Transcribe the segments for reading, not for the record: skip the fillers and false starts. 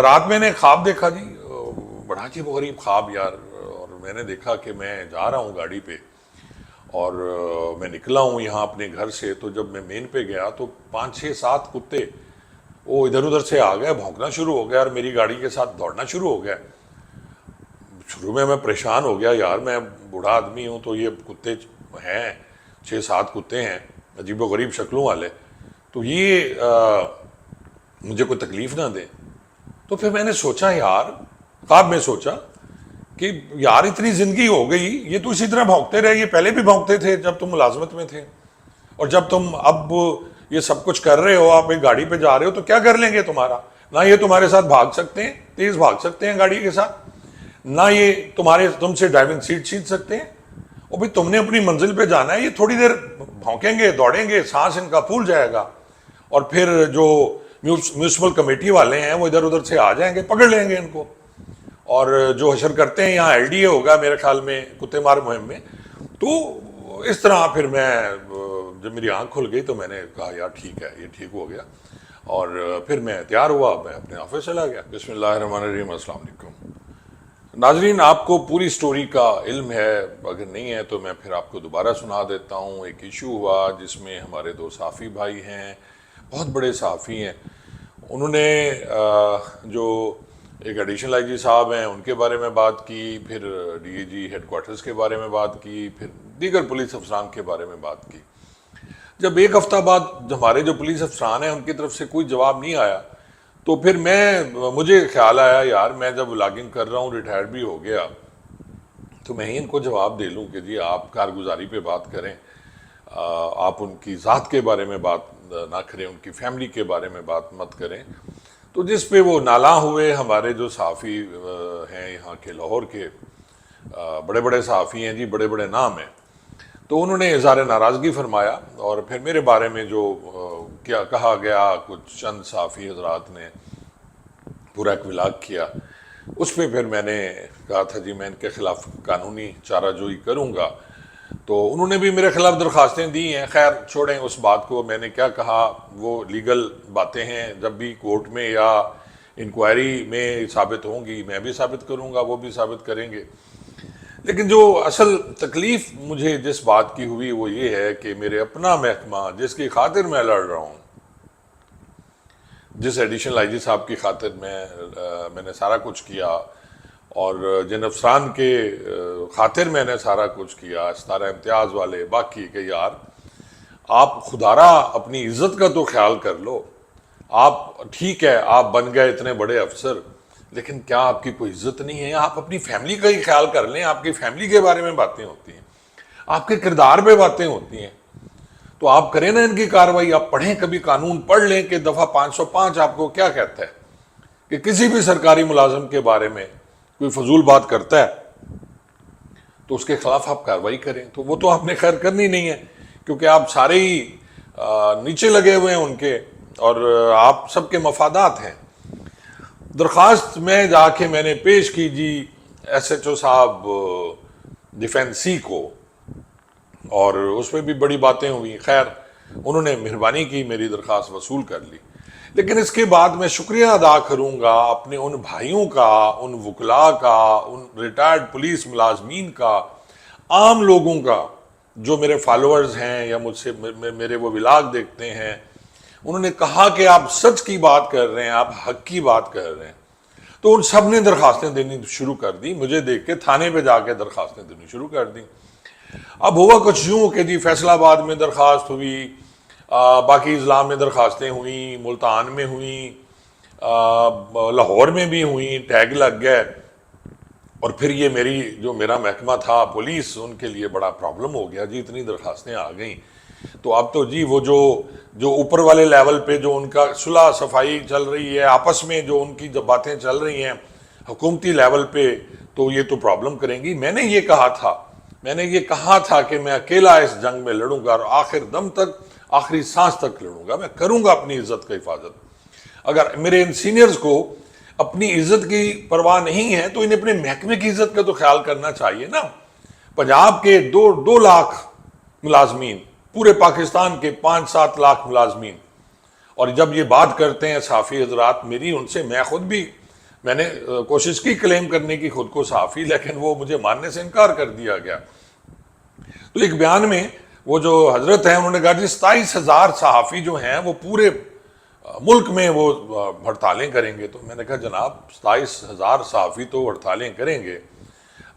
رات میں نے خواب دیکھا جی، بڑا عجیب و غریب خواب یار. اور میں نے دیکھا کہ میں جا رہا ہوں گاڑی پہ اور میں نکلا ہوں یہاں اپنے گھر سے. تو جب میں مین پہ گیا تو 5 6 7 کتے وہ ادھر ادھر سے آ گئے، بھونکنا شروع ہو گیا اور میری گاڑی کے ساتھ دوڑنا شروع ہو گیا. شروع میں پریشان ہو گیا، یار میں بوڑھا آدمی ہوں تو یہ کتے ہیں 6 7 کتے ہیں عجیب و غریب شکلوں والے، تو یہ مجھے کوئی تکلیف نہ دے. تو پھر میں نے سوچا یار، خواب میں سوچا کہ یار اتنی زندگی ہو گئی، یہ تو اسی طرح بھونکتے رہے، یہ پہلے بھی بھونکتے تھے جب تم ملازمت میں تھے، اور جب تم اب یہ سب کچھ کر رہے ہو، آپ ایک گاڑی پہ جا رہے ہو تو کیا کر لیں گے تمہارا؟ نہ یہ تمہارے ساتھ بھاگ سکتے ہیں، تیز بھاگ سکتے ہیں گاڑی کے ساتھ، نہ یہ تم سے ڈرائیونگ سیٹ چھین سکتے ہیں. اور بھائی تم نے اپنی منزل پہ جانا ہے، یہ تھوڑی دیر بھونکیں گے، دوڑیں گے، سانس ان کا پھول جائے گا، اور پھر جو میونسپل کمیٹی والے ہیں وہ ادھر ادھر سے آ جائیں گے، پکڑ لیں گے ان کو، اور جو حشر کرتے ہیں یہاں ایل ڈی اے ہوگا میرے خیال میں کتے مار مہم میں. تو اس طرح پھر میں جب میری آنکھ کھل گئی تو میں نے کہا یار ٹھیک ہے، یہ ٹھیک ہو گیا، اور پھر میں تیار ہوا، میں اپنے آفس چلا گیا. بسم اللہ الرحمن الرحیم. السلام علیکم ناظرین. آپ کو پوری سٹوری کا علم ہے، اگر نہیں ہے تو میں پھر آپ کو دوبارہ سنا دیتا ہوں. ایک ایشو ہوا جس میں ہمارے 2 صحافی بھائی ہیں، بہت بڑے صحافی ہیں، انہوں نے جو ایک ایڈیشنل آئی جی صاحب ہیں ان کے بارے میں بات کی، پھر D A G headquarters کے بارے میں بات کی، پھر دیگر پولیس افسران کے بارے میں بات کی. جب ایک ہفتہ بعد ہمارے جو پولیس افسران ہیں ان کی طرف سے کوئی جواب نہیں آیا تو پھر مجھے خیال آیا یار میں جب لاگنگ کر رہا ہوں، ریٹائرڈ بھی ہو گیا، تو میں ہی ان کو جواب دے لوں کہ جی آپ کارگزاری پہ بات کریں، آپ ان کی ذات کے بارے میں بات نہ کریں، ان کی فیملی کے بارے میں بات مت کریں. تو جس پہ وہ نالاں ہوئے ہمارے جو صحافی ہیں یہاں کے، لاہور کے بڑے بڑے صحافی ہیں جی، بڑے بڑے نام ہیں، تو انہوں نے اظہار ناراضگی فرمایا، اور پھر میرے بارے میں جو کیا کہا گیا، کچھ چند صحافی حضرات نے پورا ایک ولاگ کیا، اس پہ پھر میں نے کہا تھا جی میں ان کے خلاف قانونی چارہ جوئی کروں گا. تو انہوں نے بھی میرے خلاف درخواستیں دی ہیں. خیر چھوڑیں اس بات کو، میں نے کیا کہا وہ لیگل باتیں ہیں، جب بھی کورٹ میں یا انکوائری میں ثابت ہوں گی میں بھی ثابت کروں گا، وہ بھی ثابت کریں گے. لیکن جو اصل تکلیف مجھے جس بات کی ہوئی وہ یہ ہے کہ میرے اپنا محکمہ جس کی خاطر میں لڑ رہا ہوں، جس ایڈیشنل آئی جی صاحب کی خاطر میں نے سارا کچھ کیا، اور جن افسران کے خاطر میں نے سارا کچھ کیا، ستارہ امتیاز والے، باقی کہ یار آپ خدارا اپنی عزت کا تو خیال کر لو. آپ ٹھیک ہے آپ بن گئے اتنے بڑے افسر، لیکن کیا آپ کی کوئی عزت نہیں ہے؟ آپ اپنی فیملی کا ہی خیال کر لیں. آپ کی فیملی کے بارے میں باتیں ہوتی ہیں، آپ کے کردار پہ باتیں ہوتی ہیں، تو آپ کریں نا ان کی کاروائی. آپ پڑھیں، کبھی قانون پڑھ لیں کہ دفعہ 505 آپ کو کیا کہتا ہے کہ کسی بھی سرکاری ملازم کے بارے میں کوئی فضول بات کرتا ہے تو اس کے خلاف آپ کاروائی کریں. تو وہ تو آپ نے خیر کرنی نہیں ہے، کیونکہ آپ سارے ہی نیچے لگے ہوئے ہیں ان کے، اور آپ سب کے مفادات ہیں. درخواست میں جا کے میں نے پیش کی جی ایس ایچ او صاحب ڈیفینس سی کو، اور اس پہ بھی بڑی باتیں ہوئی. خیر انہوں نے مہربانی کی، میری درخواست وصول کر لی. لیکن اس کے بعد میں شکریہ ادا کروں گا اپنے ان بھائیوں کا، ان وکلاء کا، ان ریٹائرڈ پولیس ملازمین کا، عام لوگوں کا جو میرے فالوورز ہیں یا مجھ سے میرے وہ ولاگ دیکھتے ہیں. انہوں نے کہا کہ آپ سچ کی بات کر رہے ہیں، آپ حق کی بات کر رہے ہیں. تو ان سب نے درخواستیں دینی شروع کر دی، مجھے دیکھ کے تھانے پہ جا کے درخواستیں دینی شروع کر دی. اب ہوا کچھ یوں کہ جی فیصل آباد میں درخواست ہوئی، باقی اضلاع میں درخواستیں ہوئیں، ملتان میں ہوئیں، لاہور میں بھی ہوئیں، ٹیگ لگ گئے. اور پھر یہ میرا محکمہ تھا پولیس، ان کے لیے بڑا پرابلم ہو گیا جی، اتنی درخواستیں آ گئیں. تو اب تو جی وہ جو اوپر والے لیول پہ جو ان کا صلح صفائی چل رہی ہے، آپس میں جو ان کی جب باتیں چل رہی ہیں حکومتی لیول پہ، تو یہ تو پرابلم کریں گی. میں نے یہ کہا تھا کہ میں اکیلا اس جنگ میں لڑوں گا، اور آخر دم تک، آخری سانس تک لڑوں گا. میں کروں گا اپنی عزت کی حفاظت. اگر میرے ان سینئرز کو اپنی عزت کی پرواہ نہیں ہے تو انہیں اپنے محکمے کی عزت کا تو خیال کرنا چاہیے نا. پنجاب کے 2 لاکھ ملازمین، پورے پاکستان کے 5 7 لاکھ ملازمین، اور جب یہ بات کرتے ہیں صحافی حضرات میری ان سے، میں خود بھی میں نے کوشش کی کلیم کرنے کی خود کو صحافی، لیکن وہ مجھے ماننے سے انکار کر دیا گیا۔ تو ایک بیان میں وہ جو حضرت ہیں انہوں نے کہا جی 27,000 صحافی جو ہیں وہ پورے ملک میں وہ ہڑتالیں کریں گے۔ تو میں نے کہا جناب 27,000 صحافی تو ہڑتالیں کریں گے،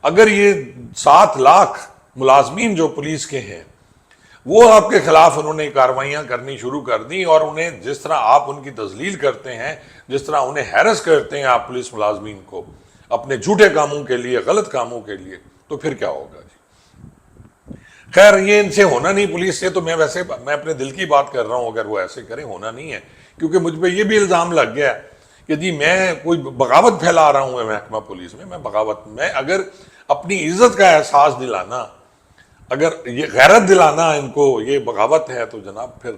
اگر یہ 7 لاکھ ملازمین جو پولیس کے ہیں وہ آپ کے خلاف انہوں نے کارروائیاں کرنی شروع کر دی، اور انہیں جس طرح آپ ان کی تذلیل کرتے ہیں، جس طرح انہیں ہیرس کرتے ہیں آپ پولیس ملازمین کو اپنے جھوٹے کاموں کے لیے، غلط کاموں کے لیے، تو پھر کیا ہوگا جی؟ خیر یہ ان سے ہونا نہیں، پولیس سے تو میں اپنے دل کی بات کر رہا ہوں، اگر وہ ایسے کریں ہونا نہیں ہے، کیونکہ مجھ پہ یہ بھی الزام لگ گیا ہے کہ جی میں کوئی بغاوت پھیلا رہا ہوں محکمہ پولیس میں اگر اپنی عزت کا احساس دلانا، اگر یہ غیرت دلانا ان کو یہ بغاوت ہے، تو جناب پھر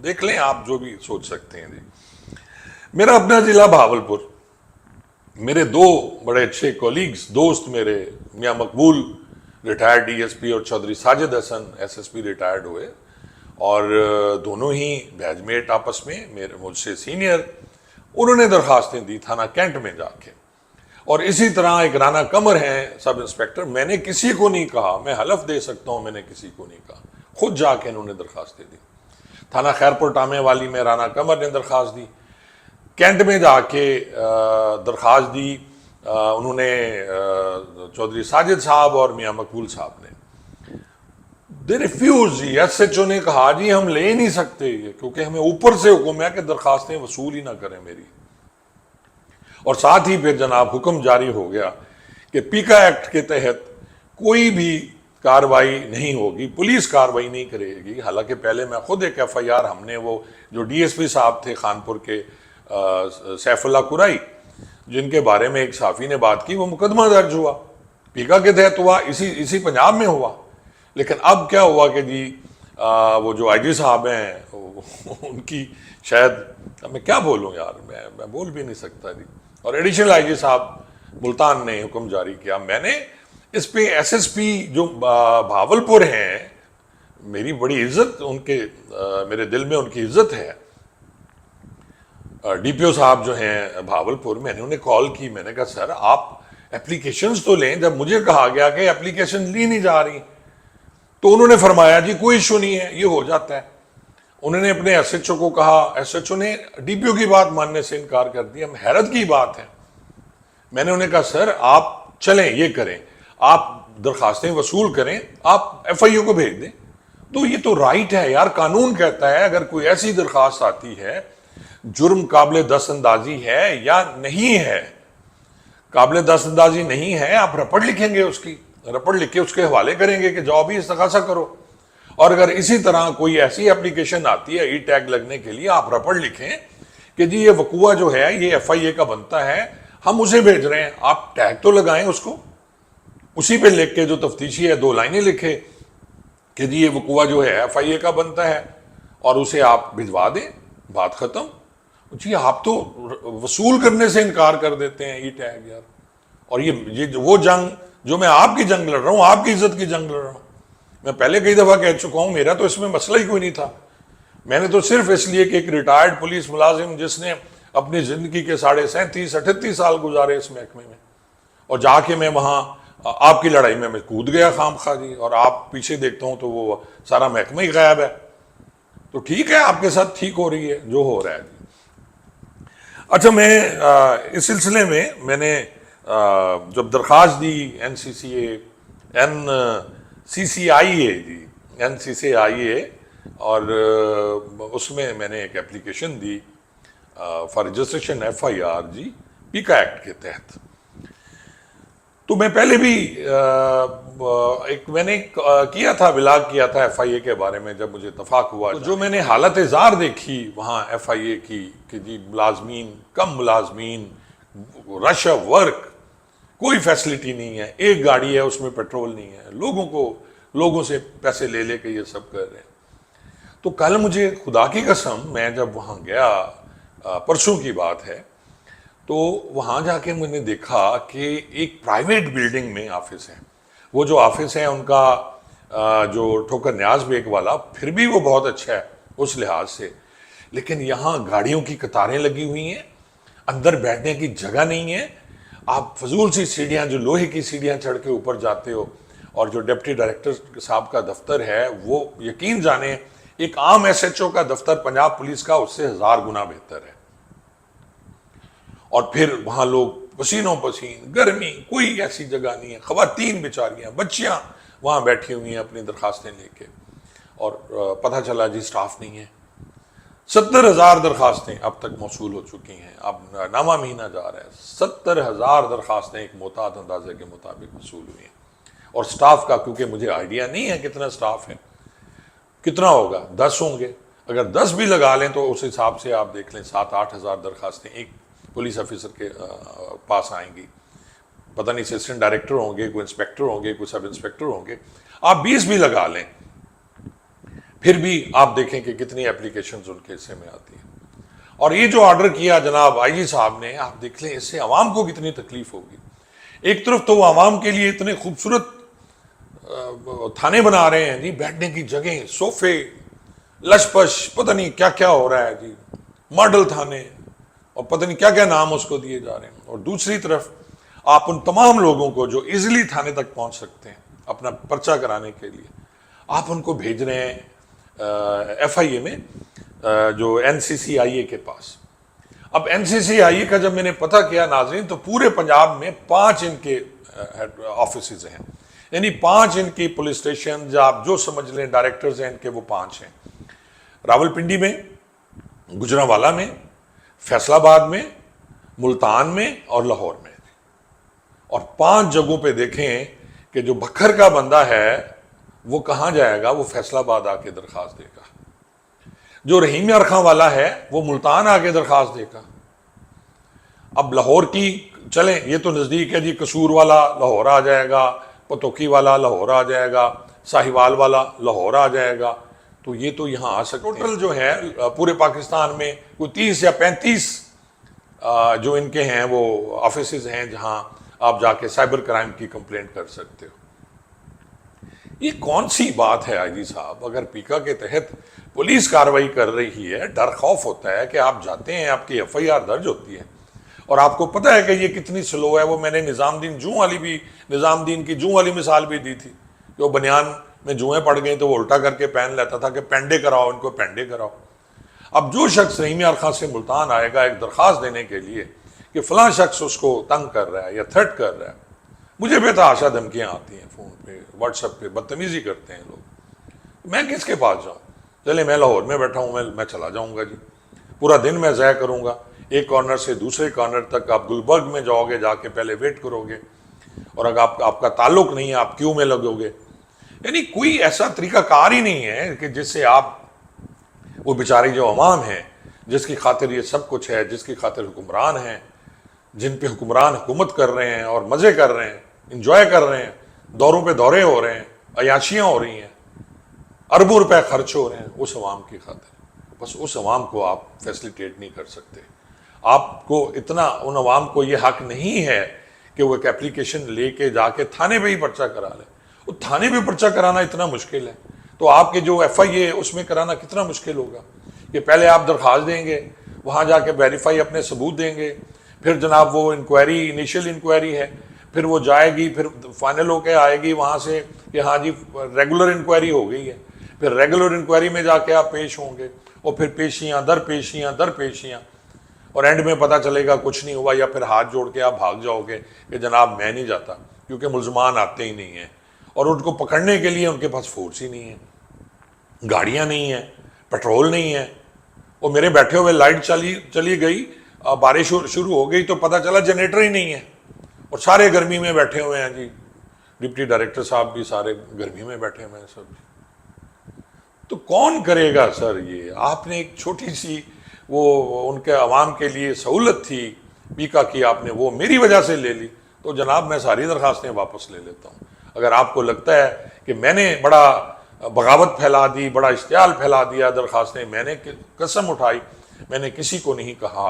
دیکھ لیں آپ جو بھی سوچ سکتے ہیں جی۔ میرا اپنا ضلع بہاولپور، میرے 2 بڑے اچھے کولیگز، دوست میرے، میاں مقبول ریٹائرڈ ڈی ایس پی اور چودھری ساجد حسن ایس ایس پی ریٹائرڈ ہوئے، اور دونوں ہی بیچ میٹ آپس میں، مجھ سے سینئر، انہوں نے درخواستیں دی تھانہ کینٹ میں جا کے، اور اسی طرح ایک رانا قمر ہیں سب انسپیکٹر، میں نے کسی کو نہیں کہا، میں حلف دے سکتا ہوں میں نے کسی کو نہیں کہا، خود جا کے انہوں نے درخواستیں دی۔ تھانہ خیرپور ٹامے والی میں رانا قمر نے درخواست دی، کینٹ میں جا کے درخواست دی انہوں نے چودھری ساجد صاحب اور میاں مقبول صاحب نے، دے ریفیوز جی، ایس ایچ او نے کہا جی ہم لے ہی نہیں سکتے کیونکہ ہمیں اوپر سے حکم ہے کہ درخواستیں وصول ہی نہ کریں میری، اور ساتھ ہی پھر جناب حکم جاری ہو گیا کہ پیکا ایکٹ کے تحت کوئی بھی کاروائی نہیں ہوگی، پولیس کاروائی نہیں کرے گی۔ حالانکہ پہلے میں خود ایک ایف آئی آر، ہم نے وہ جو ڈی ایس پی صاحب تھے خانپور کے سیف اللہ قرائی، جن کے بارے میں ایک صحافی نے بات کی، وہ مقدمہ درج ہوا، پیکا کے تحت ہوا، اسی پنجاب میں ہوا، لیکن اب کیا ہوا کہ جی وہ جو آئی جی صاحب ہیں ان کی شاید میں کیا بولوں یار، میں بول بھی نہیں سکتا جی، اور ایڈیشنل آئی جی صاحب ملتان نے حکم جاری کیا۔ میں نے اس پہ ایس ایس پی جو بہاولپور ہیں، میری بڑی عزت ان کے، میرے دل میں ان کی عزت ہے، ڈی پی او صاحب جو ہیں بہاولپور، میں نے انہیں کال کی، میں نے کہا سر آپ اپلیکیشنز تو لیں، جب مجھے کہا گیا کہ اپلیکیشن لی نہیں جا رہی، تو انہوں نے فرمایا جی کوئی ایشو نہیں ہے، یہ ہو جاتا ہے۔ انہوں نے اپنے ایس ایچ او کو کہا، ایس ایچ او نے ڈی پی او کی بات ماننے سے انکار کر دیا۔ حیرت کی بات ہے، میں نے انہیں کہا سر آپ چلیں یہ کریں، آپ درخواستیں وصول کریں، آپ ایف آئی او کو بھیج دیں، تو یہ تو رائٹ ہے یار، قانون کہتا ہے اگر کوئی ایسی درخواست آتی ہے، جرم قابل دست اندازی ہے یا نہیں ہے، قابل دست اندازی نہیں ہے، آپ رپورٹ لکھیں گے، اس کی رپورٹ لکھ کے اس کے حوالے کریں گے کہ جاؤ بھی استغاثہ کرو، اور اگر اسی طرح کوئی ایسی اپلیکیشن آتی ہے ای ٹیگ لگنے کے لیے، آپ رپورٹ لکھیں کہ جی یہ وقوع جو ہے یہ ایف آئی اے کا بنتا ہے، ہم اسے بھیج رہے ہیں، آپ ٹیگ تو لگائیں اس کو، اسی پہ لکھ کے جو تفتیشی ہے 2 لائنیں لکھے کہ جی یہ وقوع جو ہے ایف آئی اے کا بنتا ہے، اور اسے آپ بھجوا دیں، بات ختم۔ جی آپ تو وصول کرنے سے انکار کر دیتے ہیں ای ٹیگ یار، اور یہ وہ جنگ جو میں آپ کی جنگ لڑ رہا ہوں، آپ کی عزت کی جنگ لڑ رہا ہوں، میں پہلے کئی دفعہ کہہ چکا ہوں، میرا تو اس میں مسئلہ ہی کوئی نہیں تھا، میں نے تو صرف اس لیے کہ ایک ریٹائرڈ پولیس ملازم جس نے اپنی زندگی کے 37-38 سال گزارے اس محکمے میں، اور جا کے میں وہاں آپ کی لڑائی میں کود گیا خام خواہ جی، اور آپ پیچھے دیکھتا ہوں تو وہ سارا محکمہ ہی غائب ہے، تو ٹھیک ہے آپ کے ساتھ ٹھیک ہو رہی ہے جو ہو رہا ہے جی۔ اچھا میں اس سلسلے میں نے جب درخواست دی این سی سی آئی اے جی، این سی سی آئی اے، اور اس میں نے ایک اپلیکیشن دی for registration F I R جی پیکا ایکٹ کے تحت، تو میں پہلے بھی میں نے کیا تھا، بلاگ کیا تھا ایف آئی اے کے بارے میں جب مجھے اتفاق ہوا، جو میں نے حالت زار دیکھی وہاں ایف آئی اے کی کہ جی ملازمین، کم ملازمین، رش آف ورک، کوئی فیسلٹی نہیں ہے، ایک گاڑی ہے اس میں پیٹرول نہیں ہے، لوگوں سے پیسے لے کے یہ سب کر رہے ہیں۔ تو کل مجھے خدا کی قسم، میں جب وہاں گیا، پرسوں کی بات ہے، تو وہاں جا کے میں نے دیکھا کہ ایک پرائیویٹ بلڈنگ میں آفس ہے، وہ جو آفس ہے ان کا جو ٹھوکر نیاز بیگ والا، پھر بھی وہ بہت اچھا ہے اس لحاظ سے، لیکن یہاں گاڑیوں کی قطاریں لگی ہوئی ہیں، اندر بیٹھنے کی جگہ نہیں ہے، آپ فضول سی سیڑھیاں، جو لوہے کی سیڑھیاں چڑھ کے اوپر جاتے ہو، اور جو ڈپٹی ڈائریکٹر صاحب کا دفتر ہے وہ یقین جانیں ایک عام ایس ایچ او کا دفتر پنجاب پولیس کا اس سے 1000 گنا بہتر ہے. اور پھر وہاں لوگ پسینوں پسین، گرمی، کوئی ایسی جگہ نہیں ہے، خواتین بیچاریاں، بچیاں وہاں بیٹھی ہوئی ہیں اپنی درخواستیں لے کے، اور پتہ چلا جی سٹاف نہیں ہے. 70,000 درخواستیں اب تک موصول ہو چکی ہیں، اب نامہ مہینہ جا رہا ہے، 70,000 درخواستیں ایک محتاط اندازے کے مطابق موصول ہوئی ہیں. اور سٹاف کا کیونکہ مجھے آئیڈیا نہیں ہے کتنا سٹاف ہے، کتنا ہوگا، 10 ہوں گے، اگر 10 بھی لگا لیں تو اس حساب سے آپ دیکھ لیں 7-8 ہزار درخواستیں ایک پولیس آفیسر کے پاس آئیں گی. پتہ نہیں اسسٹنٹ ڈائریکٹر ہوں گے، کوئی انسپیکٹر ہوں گے، کوئی سب انسپیکٹر ہوں گے، آپ 20 بھی لگا لیں پھر بھی آپ دیکھیں کہ کتنی اپلیکیشنز ان کے حصے میں آتی ہیں. اور یہ جو آرڈر کیا جناب آئی جی صاحب نے، آپ دیکھ لیں اس سے عوام کو کتنی تکلیف ہوگی. ایک طرف تو وہ عوام کے لیے اتنے خوبصورت تھانے بنا رہے ہیں جی، بیٹھنے کی جگہیں، صوفے، لش پش، پتہ نہیں کیا کیا ہو رہا ہے جی، ماڈل تھانے، اور پتہ نہیں کیا کیا نام اس کو دیے جا رہے ہیں. اور دوسری طرف آپ ان تمام لوگوں کو جو ایزیلی تھانے تک پہنچ سکتے ہیں اپنا پرچہ کرانے کے لیے، آپ ان کو بھیج رہے ہیں ایف آئی اے میں، جو این سی سی آئی اے کے پاس. اب این سی سی آئی اے کا جب میں نے پتہ کیا ناظرین، تو پورے پنجاب میں 5 ان کے آفیسز ہیں، یعنی 5 ان کی پولیس اسٹیشن، آپ جو سمجھ لیں ڈائریکٹرز ہیں ان کے، وہ 5 ہیں. راولپنڈی میں، گجرانوالہ میں، فیصل آباد میں، ملتان میں اور لاہور میں. اور 5 جگہوں پہ دیکھیں کہ جو بکھر کا بندہ ہے وہ کہاں جائے گا، وہ فیصل آباد آ کے درخواست دے گا. جو رحیم یار خان والا ہے وہ ملتان آ کے درخواست دے گا. اب لاہور کی چلیں، یہ تو نزدیک ہے جی، قصور والا لاہور آ جائے گا، پتوکی والا لاہور آ جائے گا، ساہیوال والا لاہور آ جائے گا، تو یہ تو یہاں آ سکتے ہیں. ٹوٹل جو ہے پورے پاکستان میں کوئی 30 یا 35 جو ان کے ہیں وہ آفیسز ہیں جہاں آپ جا کے سائبر کرائم کی کمپلینٹ کر سکتے ہو. یہ کون سی بات ہے آئی جی صاحب؟ اگر پیکا کے تحت پولیس کارروائی کر رہی ہے، ڈر خوف ہوتا ہے کہ آپ جاتے ہیں، آپ کی ایف آئی آر درج ہوتی ہے، اور آپ کو پتہ ہے کہ یہ کتنی سلو ہے. وہ میں نے نظام دین کی جوں والی مثال بھی دی تھی کہ وہ بنیان میں جوئیں پڑ گئیں تو وہ الٹا کر کے پہن لیتا تھا کہ پینڈے کراؤ ان کو، پینڈے کراؤ. اب جو شخص رحیم یار خان سے ملتان آئے گا ایک درخواست دینے کے لیے کہ فلاں شخص اس کو تنگ کر رہا ہے یا تھریٹ کر رہا ہے، مجھے بے تحاشا دھمکیاں آتی ہیں فون پہ، واٹس ایپ پہ، بدتمیزی کرتے ہیں لوگ، میں کس کے پاس جاؤں؟ چلے میں لاہور میں بیٹھا ہوں، میں چلا جاؤں گا جی، پورا دن میں ضائع کروں گا، ایک کارنر سے دوسرے کارنر تک. آپ گلبرگ میں جاؤ گے، جا کے پہلے ویٹ کرو گے، اور اگر آپ کا تعلق نہیں ہے آپ کیوں میں لگو گے. یعنی کوئی ایسا طریقہ کار ہی نہیں ہے کہ جس سے آپ وہ بیچاری جو عوام ہیں جس کی خاطر یہ سب کچھ ہے، جس کی خاطر حکمران ہیں، جن پہ حکمران حکومت کر رہے ہیں اور مزے کر رہے ہیں، انجوائے کر رہے ہیں، دوروں پہ دورے ہو رہے ہیں، عیاشیاں ہو رہی ہیں، اربوں روپے خرچ ہو رہے ہیں، اس عوام کی خاطر بس اس عوام کو آپ فیسلیٹیٹ نہیں کر سکتے. آپ کو اتنا، ان عوام کو یہ حق نہیں ہے کہ وہ ایک اپلیکیشن لے کے جا کے تھانے پہ ہی پرچہ کرا لیں. وہ تھانے پہ پرچہ کرانا اتنا مشکل ہے، تو آپ کے جو ایف آئی اے اس میں کرانا کتنا مشکل ہوگا کہ پہلے آپ درخواست دیں گے، وہاں جا کے ویریفائی اپنے ثبوت دیں گے، پھر جناب وہ انکوائری، انیشیل انکوائری ہے، پھر وہ جائے گی، پھر فائنل ہو کے آئے گی وہاں سے کہ ہاں جی ریگولر انکوائری ہو گئی ہے، پھر ریگولر انکوائری میں جا کے آپ پیش ہوں گے، اور پھر پیشیاں در پیشیاں در پیشیاں، اور اینڈ میں پتہ چلے گا کچھ نہیں ہوا، یا پھر ہاتھ جوڑ کے آپ بھاگ جاؤ گے کہ جناب میں نہیں جاتا، کیونکہ ملزمان آتے ہی نہیں ہیں، اور ان کو پکڑنے کے لیے ان کے پاس فورس ہی نہیں ہے، گاڑیاں نہیں ہیں، پیٹرول نہیں ہے. وہ میرے بیٹھے ہوئے لائٹ چلی گئی، بارش شروع ہو گئی تو پتہ چلا جنریٹر ہی نہیں ہے، اور سارے گرمی میں بیٹھے ہوئے ہیں جی، ڈپٹی ڈائریکٹر صاحب بھی سارے گرمی میں بیٹھے ہوئے ہیں سب. تو کون کرے گا سر یہ؟ آپ نے ایک چھوٹی سی وہ ان کے عوام کے لیے سہولت تھی پیکا کی، آپ نے وہ میری وجہ سے لے لی، تو جناب میں ساری درخواستیں واپس لے لیتا ہوں. اگر آپ کو لگتا ہے کہ میں نے بڑا بغاوت پھیلا دی، بڑا اشتعال پھیلا دیا درخواستیں، میں نے قسم اٹھائی میں نے کسی کو نہیں کہا.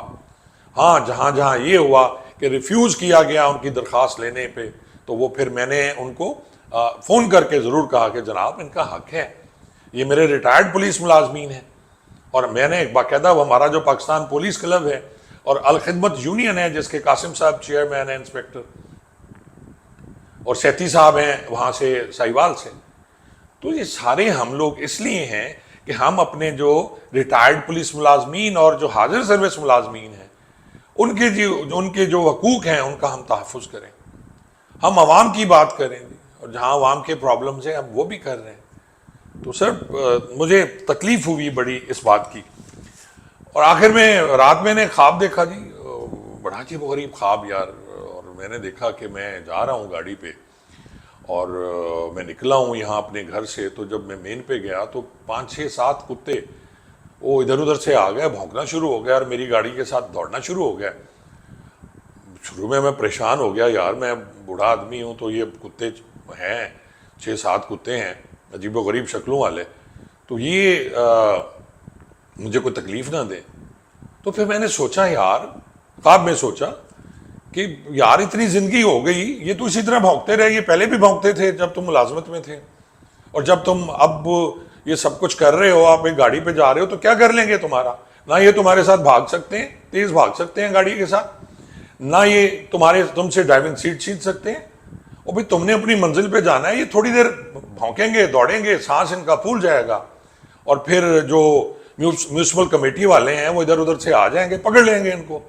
ہاں جہاں جہاں یہ ہوا کہ ریفیوز کیا گیا ان کی درخواست لینے پہ، تو وہ پھر میں نے ان کو فون کر کے ضرور کہا کہ جناب ان کا حق ہے، یہ میرے ریٹائرڈ پولیس ملازمین ہیں، اور میں نے باقاعدہ وہ ہمارا جو پاکستان پولیس کلب ہے اور الخدمت یونین ہے جس کے قاسم صاحب چیئرمین ہیں انسپیکٹر، اور سیتی صاحب ہیں وہاں سے ساہیوال سے، تو یہ سارے ہم لوگ اس لیے ہیں کہ ہم اپنے جو ریٹائرڈ پولیس ملازمین اور جو حاضر سروس ملازمین ہیں ان کے جو حقوق ہیں ان کا ہم تحفظ کریں، ہم عوام کی بات کریں اور جہاں عوام کے پرابلمز ہیں ہم وہ بھی کر رہے ہیں۔ تو سر مجھے تکلیف ہوئی بڑی اس بات کی، اور آخر میں رات میں نے خواب دیکھا جی، بڑا عجیب و غریب خواب یار، اور میں نے دیکھا کہ میں جا رہا ہوں گاڑی پہ اور میں نکلا ہوں یہاں اپنے گھر سے، تو جب میں مین پہ گیا تو 5 6 7 کتے وہ ادھر ادھر سے آ گئے، بھونکنا شروع ہو گیا اور میری گاڑی کے ساتھ دوڑنا شروع ہو گیا۔ شروع میں پریشان ہو گیا، یار میں بوڑھا آدمی ہوں تو یہ کتے ہیں 6 7 کتے ہیں عجیب و غریب شکلوں والے، تو یہ مجھے کوئی تکلیف نہ دے۔ تو پھر میں نے سوچا یار، خواب میں سوچا کہ یار اتنی زندگی ہو گئی، یہ تو اسی طرح بھونکتے رہے، یہ پہلے بھی بھونکتے تھے جب تم ملازمت میں تھے، اور جب تم اب یہ سب کچھ کر رہے ہو، آپ ایک گاڑی پہ جا رہے ہو تو کیا کر لیں گے تمہارا؟ نہ یہ تمہارے ساتھ بھاگ سکتے ہیں، تیز بھاگ سکتے ہیں گاڑی کے ساتھ، نہ یہ تم سے ڈرائیونگ سیٹ چھین سکتے ہیں، اور بھائی تم نے اپنی منزل پہ جانا ہے، یہ تھوڑی دیر بھونکیں گے، دوڑیں گے، سانس ان کا پھول جائے گا، اور پھر جو میونسپل کمیٹی والے ہیں وہ ادھر ادھر سے آ جائیں گے، پکڑ لیں گے ان کو،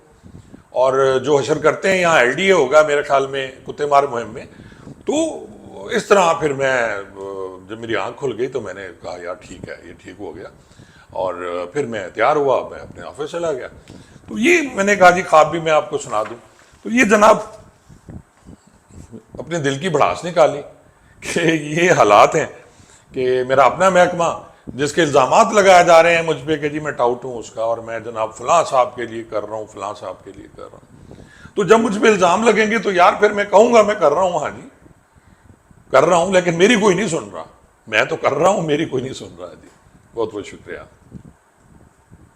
اور جو حشر کرتے ہیں یہاں ایل ڈی اے ہوگا میرے خیال میں کتے مار مہم میں۔ تو اس طرح پھر میں جب میری آنکھ کھل گئی تو میں نے کہا یار ٹھیک ہے، یہ ٹھیک ہو گیا، اور پھر میں تیار ہوا، میں اپنے آفس چلا گیا۔ تو یہ میں نے کہا جی خواب بھی میں آپ کو سنا دوں۔ تو یہ جناب اپنے دل کی بھڑاس نکالی کہ یہ حالات ہیں کہ میرا اپنا محکمہ جس کے الزامات لگائے جا رہے ہیں مجھ پہ کہ جی میں ٹاؤٹ ہوں اس کا، اور میں جناب فلاں صاحب کے لیے کر رہا ہوں، فلاں صاحب کے لیے کر رہا ہوں، تو جب مجھ پہ الزام لگیں گے تو یار پھر میں کہوں گا میں کر رہا ہوں، ہاں جی کر رہا ہوں، لیکن میری کوئی نہیں سن رہا، میں تو کر رہا ہوں، میری کوئی نہیں سن رہا جی۔ بہت بہت شکریہ۔